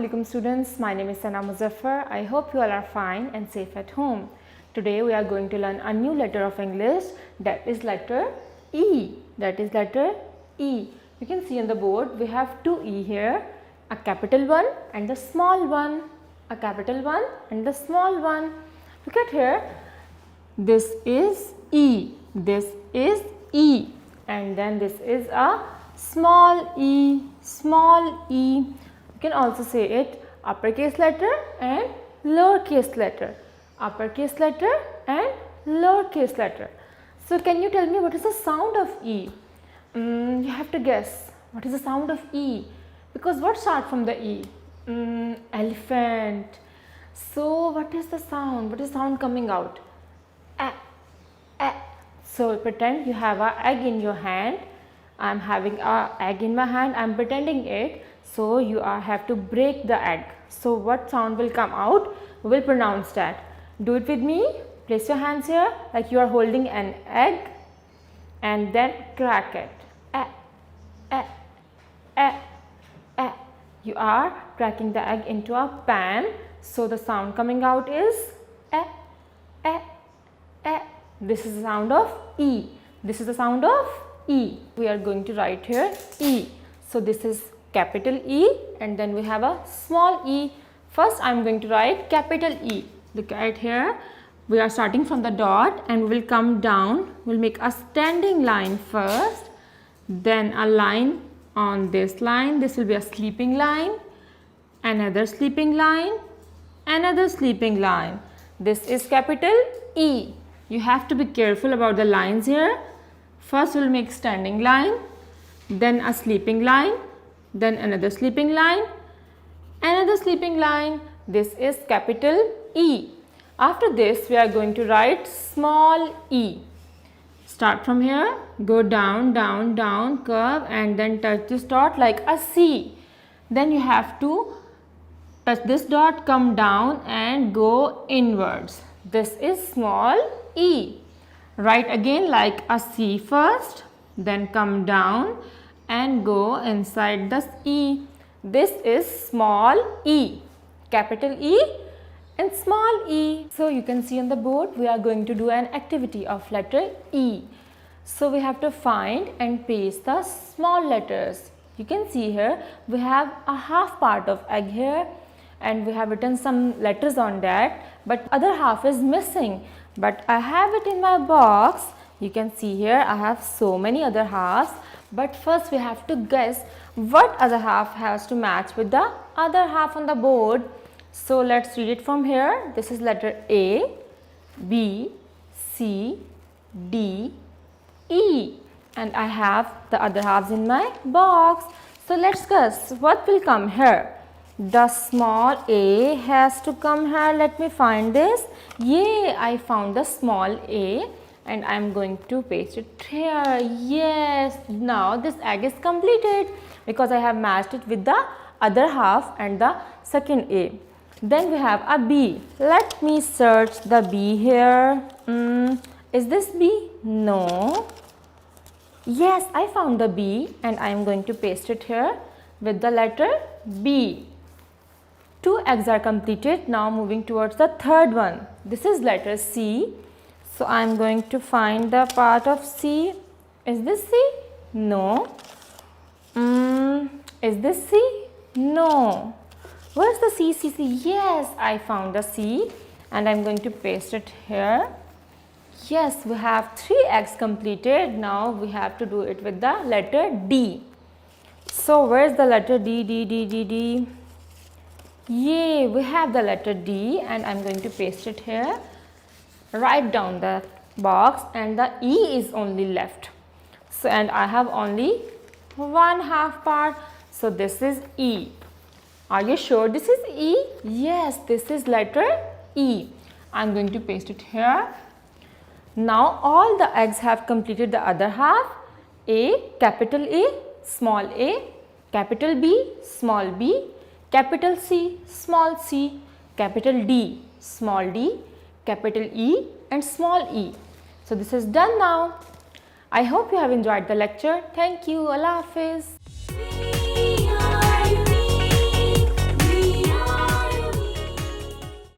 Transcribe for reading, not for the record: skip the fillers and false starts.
Assalamualaikum students, my name is Sana Muzaffar. I hope you all are fine and safe at home. Today we are going to learn a new letter of English, that is letter E. You can see on the board we have two E here, a capital one and the small one, a capital one and the small one. Look at here, this is E, and then this is a small e. You can also say it uppercase letter and lowercase letter, So can you tell me what is the sound of E? You have to guess what is the sound of E, because what starts from the E? Elephant. So what is the sound? What is the sound coming out? So pretend you have an egg in your hand. I am having an egg in my hand. I am pretending it. So you have to break the egg. So what sound will come out? We will pronounce that. Do it with me. Place your hands here like you are holding an egg and then crack it. You are cracking the egg into a pan. So the sound coming out is This is the sound of E. We are going to write here E. So this is capital E and then we have a small e. First I am going to write capital E. Look at here. We are starting from the dot and we will come down. We will make a standing line first, then a line on this line. This will be a sleeping line, another sleeping line, another sleeping line. This is capital E. You have to be careful about the lines here. First we will make standing line, then a sleeping line, then another sleeping line, another sleeping line. This is capital E. After this we are going to write small e. Start from here, go down, down, down, curve and then touch this dot like a C. Then you have to touch this dot, come down and go inwards. This is small e. Write again like a C first, then come down and go inside the E. This is small e, capital E and small e. So you can see on the board we are going to do an activity of letter E. So we have to find and paste the small letters. You can see here we have a half part of egg here and we have written some letters on that, but other half is missing. But I have it in my box. You can see here I have so many other halves, but first we have to guess what other half has to match with the other half on the board. So let's read it from here. This is letter A, B, C, D, E, and I have the other halves in my box. So let's guess what will come here. The small a has to come here. Let me find this. Yay, I found the small a and I am going to paste it here. Yes, now this egg is completed because I have matched it with the other half and the second a. Then we have a B. Let me search the B here. Is this B? No. Yes, I found the B and I am going to paste it here with the letter B. Two eggs are completed. Now moving towards the third one. This is letter C. So I am going to find the part of C. Is this C? No. Is this C? No. Where's the C? Yes, I found the C and I am going to paste it here. Yes, we have 3 eggs completed. Now we have to do it with the letter D. So where's the letter D? Yay, we have the letter D and I am going to paste it here. Write down the box and the E is only left. So and I have only one half part. So this is E. Are you sure this is E? Yes, this is letter E. I am going to paste it here. Now all the eggs have completed the other half. A, capital A, small a, capital B, small b, capital C, small c, capital D, small d, capital E and small e. So this is done now. I hope you have enjoyed the lecture. Thank you. Allah Hafiz.